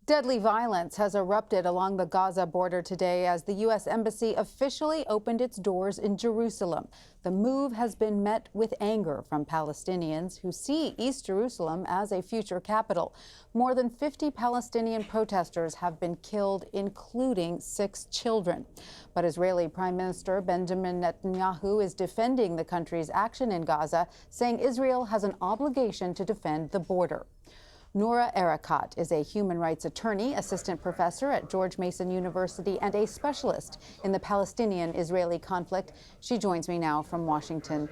Deadly violence has erupted along the Gaza border today as the U.S. Embassy officially opened its doors in Jerusalem. The move has been met with anger from Palestinians who see East Jerusalem as a future capital. More than 50 Palestinian protesters have been killed, including 6 children. But Israeli Prime Minister Benjamin Netanyahu is defending the country's action in Gaza, saying Israel has an obligation to defend the border. Noura Erakat is a human rights attorney, assistant professor at George Mason University, and a specialist in the Palestinian-Israeli conflict. She joins me now from Washington.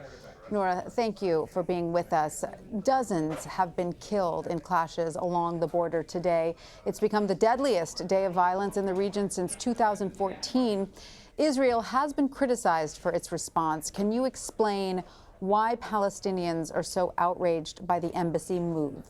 Noura, thank you for being with us. Dozens have been killed in clashes along the border today. It's become the deadliest day of violence in the region since 2014. Israel has been criticized for its response. Can you explain why Palestinians are so outraged by the embassy move?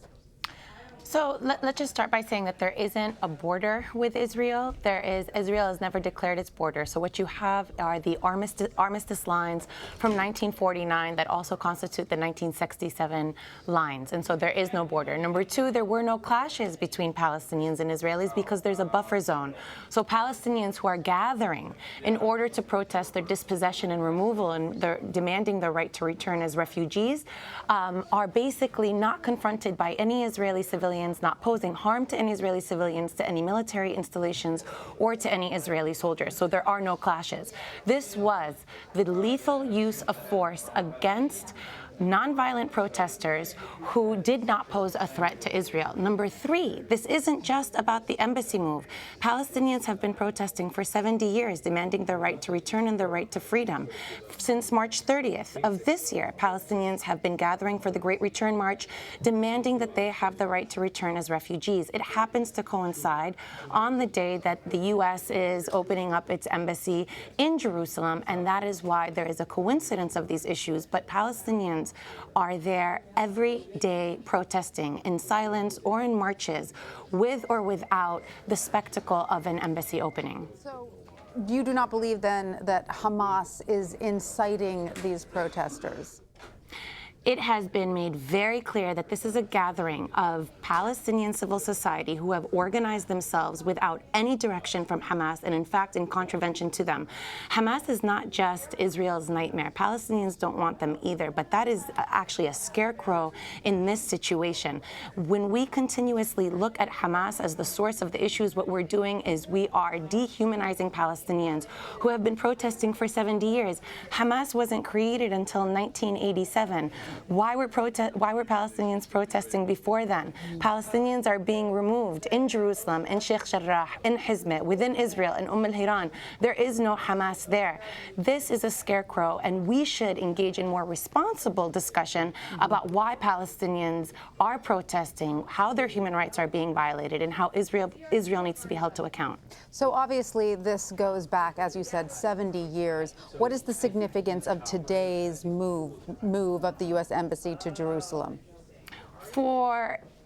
So let's just start by saying that there isn't a border with Israel. Israel has never declared its border. So what you have are the armistice lines from 1949 that also constitute the 1967 lines. And so there is no border. Number two, there were no clashes between Palestinians and Israelis because there's a buffer zone. So Palestinians who are gathering in order to protest their dispossession and removal and they're demanding their right to return as refugees are basically not confronted by any Israeli civilians, not posing harm to any Israeli civilians, to any military installations, or to any Israeli soldiers. So there are no clashes. This was the lethal use of force against nonviolent protesters who did not pose a threat to Israel. Number three, this isn't just about the embassy move. Palestinians have been protesting for 70 years, demanding their right to return and their right to freedom. Since March 30th of this year, Palestinians have been gathering for the Great Return March, demanding that they have the right to return as refugees. It happens to coincide on the day that the U.S. is opening up its embassy in Jerusalem, and that is why there is a coincidence of these issues. But Palestinians are there every day protesting in silence or in marches with or without the spectacle of an embassy opening. So you do not believe then that Hamas is inciting these protesters? It has been made very clear that this is a gathering of Palestinian civil society who have organized themselves without any direction from Hamas and, in fact, in contravention to them. Hamas is not just Israel's nightmare. Palestinians don't want them either, but that is actually a scarecrow in this situation. When we continuously look at Hamas as the source of the issues, what we're doing is we are dehumanizing Palestinians who have been protesting for 70 years. Hamas wasn't created until 1987. Why were Palestinians protesting before then? Palestinians are being removed in Jerusalem, in Sheikh Jarrah, in Hizmeh, within Israel, in al-Hiran. There is no Hamas there. This is a scarecrow, and we should engage in more responsible discussion about why Palestinians are protesting, how their human rights are being violated, and how Israel needs to be held to account. So obviously this goes back, as you said, 70 years. What is the significance of today's move of the U.S. Embassy to Jerusalem?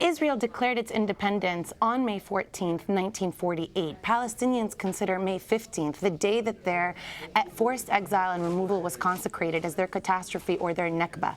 Israel declared its independence on May 14th, 1948. Palestinians consider May 15th, the day that their forced exile and removal was consecrated, as their catastrophe or their Nakba.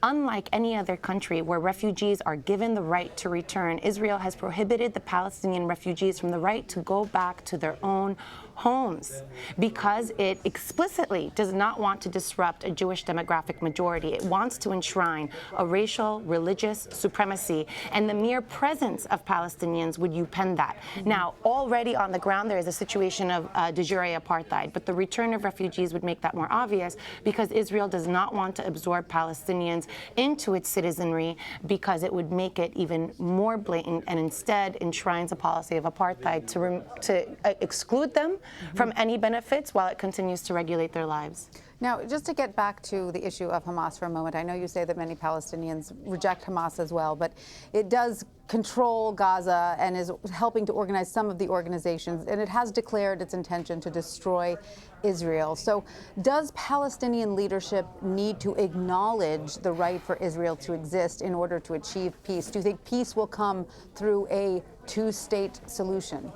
Unlike any other country where refugees are given the right to return, Israel has prohibited the Palestinian refugees from the right to go back to their own homes because it explicitly does not want to disrupt a Jewish demographic majority. It wants to enshrine a racial, religious supremacy, and the mere presence of Palestinians would upend that. Now, already on the ground, there is a situation of de jure apartheid, but the return of refugees would make that more obvious because Israel does not want to absorb Palestinians into its citizenry because it would make it even more blatant and instead enshrines a policy of apartheid to exclude them from any benefits while it continues to regulate their lives. Now, just to get back to the issue of Hamas for a moment, I know you say that many Palestinians reject Hamas as well, but it does control Gaza and is helping to organize some of the organizations, and it has declared its intention to destroy Israel. So does Palestinian leadership need to acknowledge the right for Israel to exist in order to achieve peace? Do you think peace will come through a two-state solution?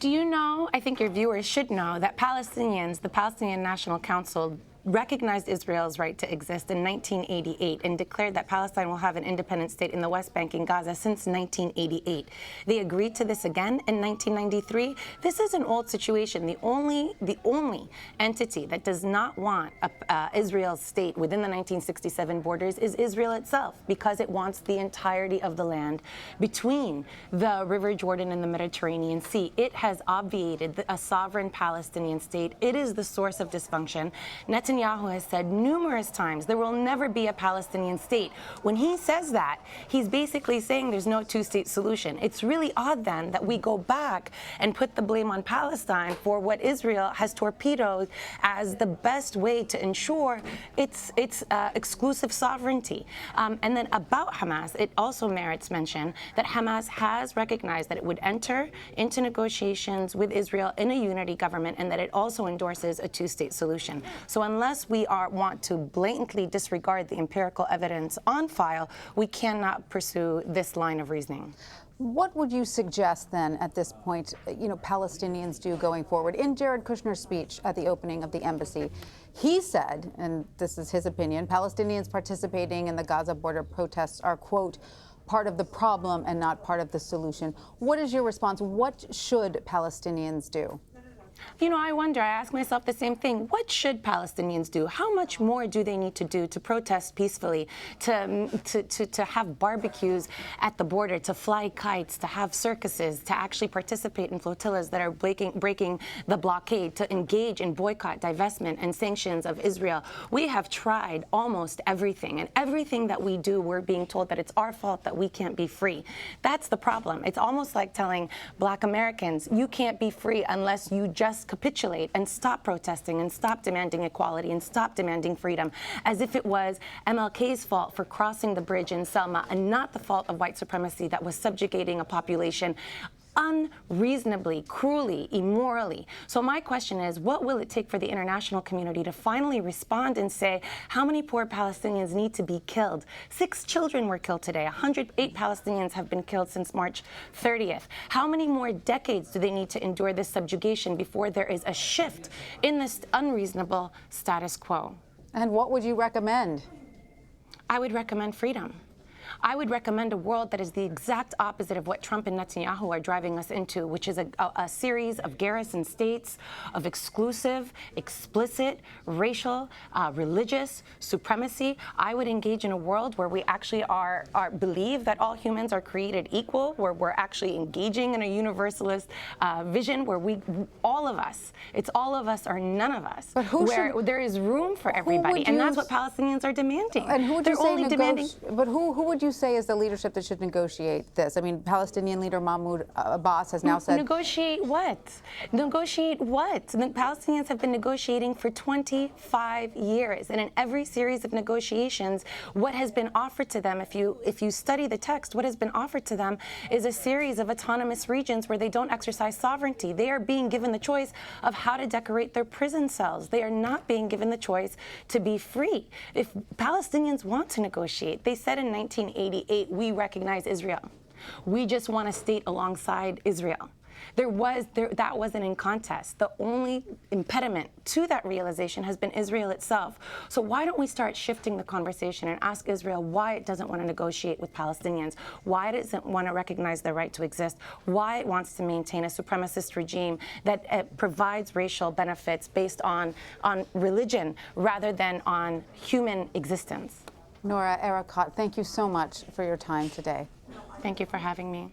Do you know, I think your viewers should know, that Palestinians, the Palestinian National Council, recognized Israel's right to exist in 1988 and declared that Palestine will have an independent state in the West Bank and Gaza since 1988. They agreed to this again in 1993. This is an old situation. The only entity that does not want Israel's state within the 1967 borders is Israel itself, because it wants the entirety of the land between the River Jordan and the Mediterranean Sea. It has obviated a sovereign Palestinian state. It is the source of dysfunction. Netanyahu has said numerous times there will never be a Palestinian state. When he says that, he's basically saying there's no two-state solution. It's really odd then that we go back and put the blame on Palestine for what Israel has torpedoed as the best way to ensure its exclusive sovereignty. And then about Hamas, it also merits mention that Hamas has recognized that it would enter into negotiations with Israel in a unity government, and that it also endorses a two-state solution. So unless we want to blatantly disregard the empirical evidence on file, we cannot pursue this line of reasoning. What would you suggest then at this point, Palestinians do going forward? In Jared Kushner's speech at the opening of the embassy, he said, and this is his opinion, Palestinians participating in the Gaza border protests are, quote, part of the problem and not part of the solution. What is your response? What should Palestinians do? I wonder, I ask myself the same thing. What should Palestinians do? How much more do they need to do to protest peacefully, to have barbecues at the border, to fly kites, to have circuses, to actually participate in flotillas that are breaking the blockade, to engage in boycott, divestment, and sanctions of Israel? We have tried almost everything, and everything that we do, we're being told that it's our fault that we can't be free. That's the problem. It's almost like telling Black Americans, you can't be free unless you just capitulate and stop protesting and stop demanding equality and stop demanding freedom, as if it was MLK's fault for crossing the bridge in Selma and not the fault of white supremacy that was subjugating a population unreasonably, cruelly, immorally. So my question is, what will it take for the international community to finally respond and say how many poor Palestinians need to be killed? 6 children were killed today. 108 Palestinians have been killed since March 30th. How many more decades do they need to endure this subjugation before there is a shift in this unreasonable status quo? And what would you recommend? I would recommend freedom. I would recommend a world that is the exact opposite of what Trump and Netanyahu are driving us into, which is a series of garrison states of exclusive, explicit, racial, religious supremacy. I would engage in a world where we actually believe that all humans are created equal, where we're actually engaging in a universalist vision, where all of us, it's all of us or none of us, where there is room for everybody, and that's what Palestinians are demanding. And who would you say demanding? But who would you say is the leadership that should negotiate this? I mean, Palestinian leader Mahmoud Abbas has now said... Negotiate what? Negotiate what? The Palestinians have been negotiating for 25 years. And in every series of negotiations, what has been offered to them, if you study the text, what has been offered to them is a series of autonomous regions where they don't exercise sovereignty. They are being given the choice of how to decorate their prison cells. They are not being given the choice to be free. If Palestinians want to negotiate, they said in 1988, we recognize Israel. We just want a state alongside Israel. That wasn't in contest. The only impediment to that realization has been Israel itself. So why don't we start shifting the conversation and ask Israel why it doesn't want to negotiate with Palestinians, why it doesn't want to recognize their right to exist, why it wants to maintain a supremacist regime that provides racial benefits based on religion rather than on human existence. Noura Erakat, thank you so much for your time today. Thank you for having me.